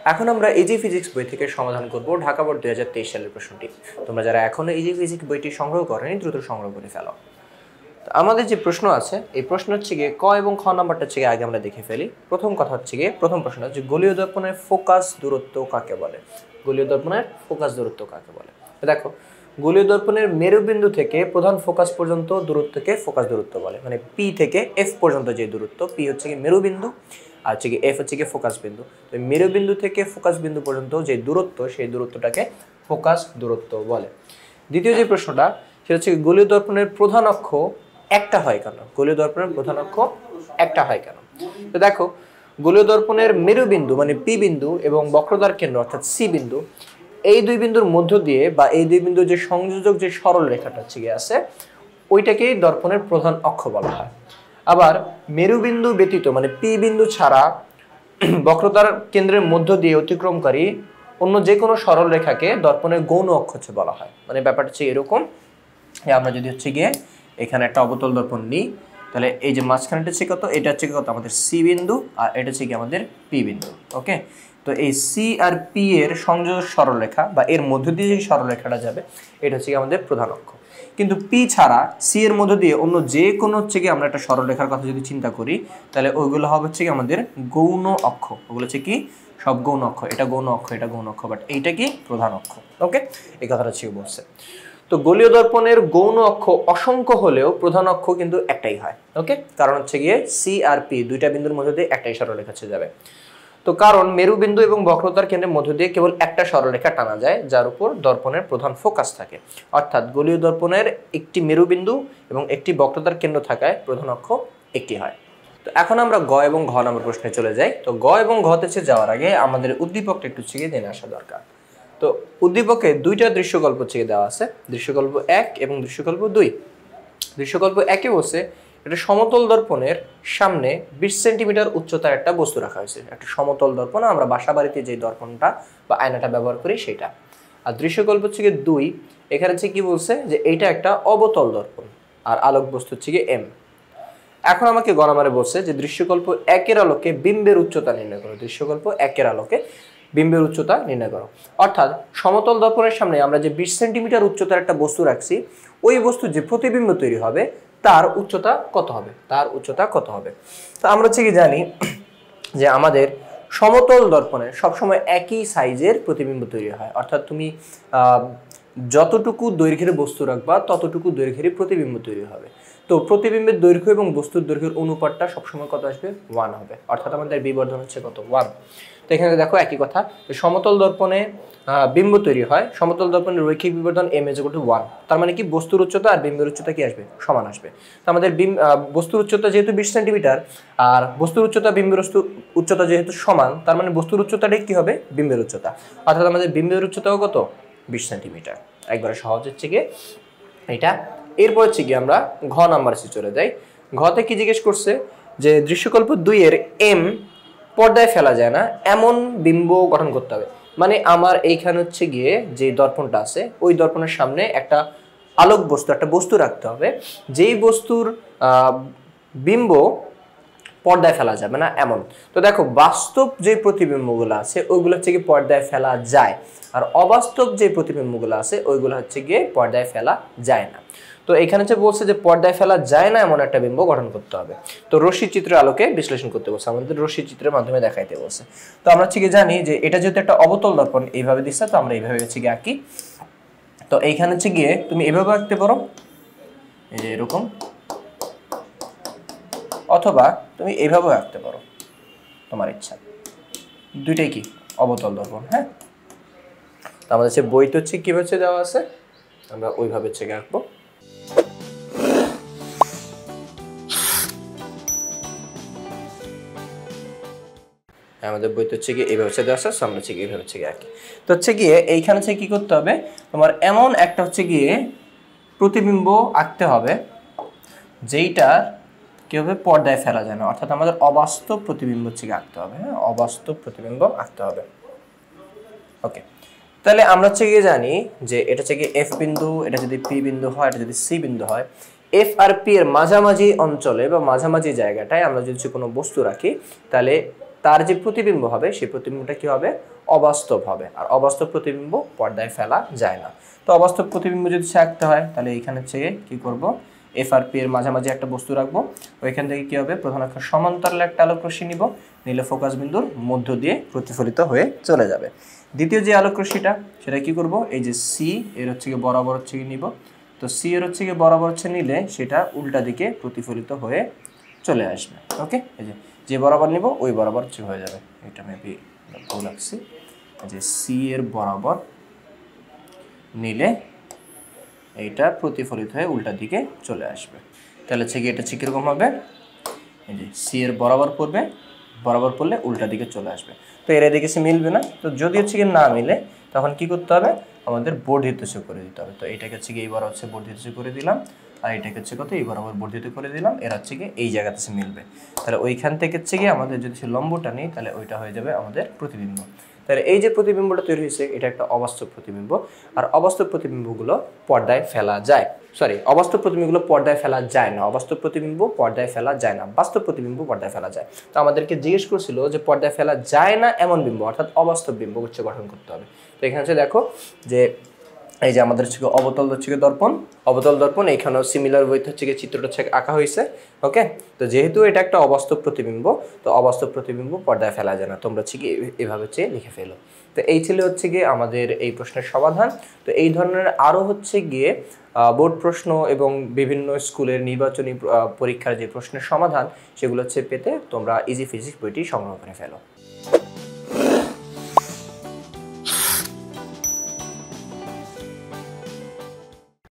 এখন আমরা easy physics বই থেকে সমাধান করব ঢাকা বোর্ড 2023 সালের প্রশ্নটি। তোমরা যারা এখনো ইজি ফিজিক্স বইটি সংগ্রহ করনি দ্রুত সংগ্রহ করে ফেলো। আমাদের যে প্রশ্ন আছে এই প্রশ্ন হচ্ছে গিয়ে ক এবং খ নাম্বারটা হচ্ছে আগে আমরা দেখে ফেলি। প্রথম কথা হচ্ছে গিয়ে প্রথম প্রশ্ন হচ্ছে গোলীয় দর্পণের ফোকাস দূরত্ব কাকে বলে? গোলীয় দর্পণের ফোকাস দূরত্ব কাকে বলে? দেখো, গোলীয় দর্পণের মেরুবিন্দু থেকে প্রধান ফোকাস পর্যন্ত দূরত্বকে ফোকাস দূরত্ব বলে। মানে পি থেকে এফ পর্যন্ত যে দূরত্ব, পি হচ্ছে কি মেরুবিন্দু আর হচ্ছে কি এফ হচ্ছে কি ফোকাস বিন্দু। তো মেরুবিন্দু থেকে ফোকাস বিন্দু পর্যন্ত যে দূরত্ব সেই দূরত্বটাকে ফোকাস দূরত্ব বলে। দ্বিতীয় যে প্রশ্নটা সেটা হচ্ছে গোলীয় দর্পণের প্রধান অক্ষ একটা হয় কেন? গোলীয় দর্পণের প্রধান অক্ষ একটা হয় কেন? তো দেখো, গোলীয় দর্পণের মেরুবিন্দু মানে পি বিন্দু এবং বক্রতার কেন্দ্র অর্থাৎ সি বিন্দু, এই দুই বিন্দুর মধ্য দিয়ে বা এই দুই বিন্দুর যে সংযোজক যে সরল রেখাটা হচ্ছে গিয়ে আছে ওইটাকেই দর্পণের প্রধান অক্ষ বলা হয়। আবার মেরুবিন্দু ব্যতীত মানে পি বিন্দু ছাড়া বক্রতার কেন্দ্রের মধ্য দিয়ে অতিক্রমকারী অন্য যে কোনো সরল রেখাকে দর্পণের গৌণ অক্ষ বলা হয়। মানে ব্যাপারটা হচ্ছে এরকম, আমরা যদি হচ্ছে গিয়ে এখানে একটা অবতল দর্পণ নিই, তাহলে এই যে মাঝখানেটা হচ্ছে কত, এটা হচ্ছে কত আমাদের সি বিন্দু আর এটা হচ্ছে কি আমাদের পি বিন্দু। ওকে, তো এই সি আর পি এর সংযোজক সরলরেখা বা এর মধ্য দিয়ে যে সরলরেখাটা যাবে এটা হচ্ছে কি আমাদের প্রধান অক্ষ। কিন্তু পি ছাড়া সি এর মধ্য দিয়ে অন্য যে কোনো হচ্ছে কি আমরা একটা সরলরেখার কথা যদি চিন্তা করি তাহলে ওইগুলো হবে হচ্ছে কি আমাদের গৌণ অক্ষ। ওগুলো হচ্ছে কি সব গৌণ অক্ষ, এটা গৌণ অক্ষ, এটা গৌণ অক্ষ, বাট এইটা কি প্রধান অক্ষ। ওকে, এই কথাটা ছিল বলছে। তো গোলীয় দর্পণের গৌণ অক্ষ অসংখ্য হলেও প্রধান অক্ষ কিন্তু একটাই হয়। ওকে, কারণ হচ্ছে গিয়ে সি আর পি দুইটা বিন্দুর মধ্যে দিয়ে একটাই সরলরেখা যাবে। তো কারণ মেরুবিন্দু এবং বক্রতার কেন্দ্রের মধ্য দিয়ে কেবল একটা সরলরেখা টানা যায় যার উপর দর্পণের প্রধান ফোকাস থাকে। অর্থাৎ গোলীয় দর্পণের একটি মেরুবিন্দু এবং একটি বক্রতার কেন্দ্র থাকায় প্রধান অক্ষ একটি হয়। তো এখন আমরা গ এবং ঘ নম্বর প্রশ্নে চলে যাই। তো গ এবং ঘতে যাওয়ার আগে আমাদের উদ্দীপকটা একটু জেনে আসা দরকার। তো উদ্দীপকে দুইটা দৃশ্যকল্প দেওয়া আছে, দৃশ্যকল্প 1 এবং দৃশ্যকল্প 2। দৃশ্যকল্প 1 এ বলছে এটা সমতল দর্পণের সামনে 20 সেন্টিমিটার উচ্চতার একটা বস্তু রাখা হয়েছে। একটা সমতল দর্পণ, আমরা বাসা বাড়িতে যে দর্পণটা বা আয়নাটা ব্যবহার করি সেটা। আর দৃশ্যকল্প হচ্ছে গিয়ে 2, এখানে হচ্ছে কি বলছে যে এইটা একটা অবতল দর্পণ আর আলোক বস্তু হচ্ছে গিয়ে এম। এখন আমাকে গ নম্বরে বলছে যে দৃশ্যকল্প 1 এর আলোকে বিম্বের উচ্চতা নির্ণয় করো। দৃশ্যকল্প 1 এর আলোকে বিম্বের উচ্চতা নির্ণয় করো। অর্থাৎ সমতল দর্পণের সামনে আমরা যে 20 সেন্টিমিটার উচ্চতার একটা বস্তু রাখছি, ওই বস্তু যে প্রতিবিম্ব তৈরি হবে তার উচ্চতা কত হবে, তার উচ্চতা কত হবে। তো আমরা হচ্ছে কি জানি যে আমাদের সমতল দর্পণে সবসময় একই সাইজের প্রতিবিম্ব তৈরি হয়। অর্থাৎ তুমি যতটুকু দৈর্ঘ্যের বস্তু রাখবা ততটুকু দৈর্ঘ্যের প্রতিবিম্ব তৈরি হবে। তো প্রতিবিম্বের দৈর্ঘ্য এবং বস্তুর দৈর্ঘ্যের অনুপাতটা সবসময় কত আসবে? 1 হবে। অর্থাৎ আমাদের বিবর্ধন হচ্ছে কত? 1। তো এখানে দেখো একই কথা, সমতল দর্পণে বিম্ব তৈরি হয়, সমতল দর্পণের রৈখিক বিবর্ধন m = 1। তার মানে কি বস্তুর উচ্চতা আর বিম্বের উচ্চতা কি আসবে? সমান আসবে। তো আমাদের বস্তুর উচ্চতা যেহেতু 20 সেন্টিমিটার আর বস্তুর উচ্চতা বিম্বের উচ্চতা যেহেতু সমান, তার মানে বস্তুর উচ্চতাটাই কি হবে? বিম্বের উচ্চতা। অর্থাৎ আমাদের বিম্বের উচ্চতাও কত? 20 সেন্টিমিটার। একবারে সহজ হচ্ছে গিয়ে এটা। এরপর হচ্ছে কি আমরা ঘ নাম্বার চলে যাই। ঘতে কি জিজ্ঞেস করছে যে দৃশ্যকল্প 2 এর m পর্দায় ফেলা যায় না এমন বিম্ব গঠন করতে হবে। মানে আমার এইখানে হচ্ছে গিয়ে যে দর্পণটা আছে ওই দর্পণের সামনে একটা আলোক বস্তু, একটা বস্তু রাখতে হবে যেই বস্তুর বিম্ব পর্দায় ফেলা যাবে না এমন। তো দেখো, বাস্তব যে প্রতিবিম্বগুলো আছে ওইগুলো হচ্ছে গিয়ে পর্দায় ফেলা যায়, আর অবাস্তব যে প্রতিবিম্বগুলো আছে ওইগুলো হচ্ছে গিয়ে পর্দায় ফেলা যায় না। তো এখানে যে বলছে যে পর্দায় ফেলা যায় না এমন একটা বিম্ব গঠন করতে হবে। তো রশ্মি চিত্রের আলোকে বিশ্লেষণ করতে বলছে, আমাদের রশ্মি চিত্রের মাধ্যমে দেখাইতে বলছে। তো আমরা হচ্ছে গিয়ে জানি যে এটা যেহেতু একটা অবতল দর্পণ এইভাবে দিচ্ছে, তো আমরা এইভাবে হচ্ছে গিয়ে আঁকি। তো এইখানে হচ্ছে গিয়ে তুমি এভাবে আঁকতে পারো, এই যে এরকম, অথবা তুমি এইভাবেও আঁকতে পারো, তোমার ইচ্ছা। দুইটাই কি অবতল দর্পণ। হ্যাঁ, তো আমাদের হচ্ছে বইতে হচ্ছে কিভাবে দেওয়া আছে আমরা ওইভাবে হচ্ছে আঁকবো। আমাদের বইতে হচ্ছে গিয়ে এইভাবে দেওয়া আছে, আমরা হচ্ছে গিয়ে এইভাবে হচ্ছে আঁকি। তো হচ্ছে গিয়ে এইখানে হচ্ছে কি করতে হবে, তোমার এমন একটা হচ্ছে গিয়ে প্রতিবিম্ব আঁকতে হবে যেইটা কি হবে? পর্দায় ফেলা যায় না। অর্থাৎ আমাদের অবাস্তব প্রতিবিম্ব হচ্ছে আঁকতে হবে। হ্যাঁ, অবাস্তব প্রতিবিম্ব আঁকতে হবে। ওকে, তাহলে আমরা হচ্ছে গিয়ে জানি যে এটা হচ্ছে গিয়ে এফ বিন্দু, এটা যদি পি বিন্দু হয়, এটা যদি সি বিন্দু হয়, এফ আর পি এর মাঝামাঝি অঞ্চলে বা মাঝামাঝি জায়গাটায় আমরা যদি কোনো বস্তু রাখি তাহলে তার যে প্রতিবিম্ব হবে সেই প্রতিবিম্বটা কি হবে, অবাস্তব হবে। আর অবাস্তব প্রতিবিম্ব পর্দায় ফেলা যায় না। তো অবাস্তব প্রতিবিম্ব যদি আঁকতে হয় তাহলে এইখানে থেকে কি করব, এফ আর পি এর মাঝামাঝি একটা বস্তু রাখবো। ওইখান থেকে কি হবে, প্রধান অক্ষ সমান্তরালে একটা আলোক রশ্মি নিব, নিলে ফোকাস বিন্দুর মধ্য দিয়ে প্রতিফলিত হয়ে চলে যাবে। দ্বিতীয় যে আলোক রশ্মিটা সেটা কি করব, এই যে সি এর হচ্ছে গিয়ে বরাবর হচ্ছে গিয়ে নিব। তো সি এর হচ্ছে গিয়ে বরাবর হচ্ছে নিলে সেটা উল্টা দিকে প্রতিফলিত হয়ে চলে আসবে। ওকে, এই যে বরাবর নিব ওই বরাবর হচ্ছে হয়ে যাবে। এটা মেবি ভুল লাগছে, যে সি এর বরাবর নিলে এইটা প্রতিফলিত হয়ে উল্টা দিকে চলে আসবে। তাহলে হচ্ছে কি এটা হচ্ছে কীরকম হবে, এই যে সি এর বরাবর পড়বে, বরাবর পড়লে উল্টা দিকে চলে আসবে। তো এর এদিকে সে মিলবে না। তো যদি হচ্ছে কি না মিলে তখন কি করতে হবে, আমাদের বর্ধিত করে দিতে হবে। তো এটাকে হচ্ছে কি এইবার হচ্ছে বর্ধিত করে দিলাম, আর এটাকে হচ্ছে কত, এই বরাবর বর্ধিত করে দিলাম। এর হচ্ছে কি এই জায়গাতে সে মিলবে। তাহলে ওইখান থেকে হচ্ছে কি আমাদের যদি সে লম্বটা নেই তাহলে ওইটা হয়ে যাবে আমাদের প্রতিবিম্ব। তাহলে এই যে প্রতিবিম্বটা তৈরি হয়েছে এটা একটা অবাস্তব প্রতিবিম্ব। আর অবাস্তব প্রতিবিম্বগুলো পর্দায় ফেলা যায়, অবাস্তব প্রতিবিম্বগুলো পর্দায় ফেলা যায় না। অবাস্তব প্রতিবিম্ব পর্দায় ফেলা যায় না, বাস্তব প্রতিবিম্ব পর্দায় ফেলা যায়। তো আমাদেরকে জিজ্ঞেস করছিল যে পর্দায় ফেলা যায় না এমন বিম্ব অর্থাৎ অবাস্তব বিম্ব হচ্ছে গঠন করতে হবে। তো এখানে হচ্ছে দেখো যে এই যে আমাদের হচ্ছে অবতল হচ্ছে দর্পণ, অবতল দর্পণ, এখানেও সিমিলার ওয়েতে হচ্ছে চিত্রটা হচ্ছে আঁকা হয়েছে। ওকে, তো যেহেতু এটা একটা অবাস্তব প্রতিবিম্ব, তো অবাস্তব প্রতিবিম্ব পর্দায় ফেলা যায় না। তোমরা হচ্ছে কি এভাবে হচ্ছে লিখে ফেলো। তো এই ছিল হচ্ছে গিয়ে আমাদের এই প্রশ্নের সমাধান। তো এই ধরনের আরও হচ্ছে গিয়ে বোর্ড প্রশ্ন এবং বিভিন্ন স্কুলের নির্বাচনী পরীক্ষার যে প্রশ্নের সমাধান সেগুলো হচ্ছে পেতে তোমরা ইজি ফিজিক্স বইটি সংগ্রহ করে ফেলো।